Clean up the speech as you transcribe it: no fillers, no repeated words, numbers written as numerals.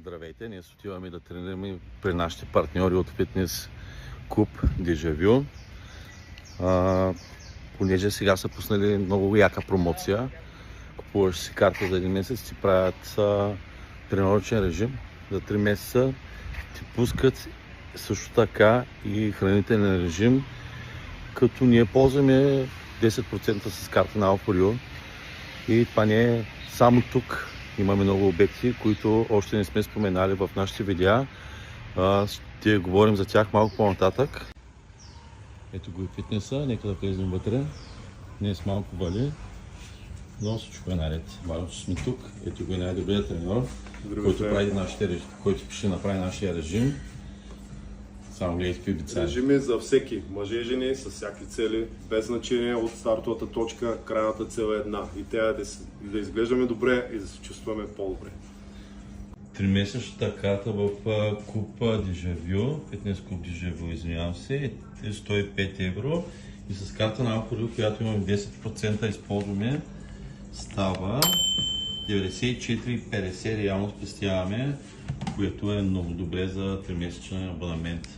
Здравейте, ние се отиваме да тренираме при нашите партньори от фитнес клуб Дежавю. Понеже сега са пуснали много яка промоция, купуваш си карта за един месец, ти правят тренировъчен режим за 3 месеца, ти пускат също така и хранителен режим, като ние ползваме 10% с карта на Алфа. И това не е само тук. Имаме много обекти, които още не сме споменали в нашите видеа. Ще говорим за тях малко по-нататък. Ето го и фитнеса, нека да влезем вътре. Днес малко вали, но всичко е наред. Важно, че сме тук. Ето го и най-добрият треньор, който ще направи нашия режим. Само гледай какви бица. Режими за всеки, мъже и жени, с всякакви цели, без значение от стартовата точка, крайната цел е една. И тя е да изглеждаме добре и да се чувстваме по-добре. 3-месечната карта в клуб Дежавю, фитнес клуб Дежавю, извинявам се, е 105 евро. И с карта на Алфа, която имаме 10% използваме, става 94,50 реално спестяваме, което е много добре за 3-месечен абонамент.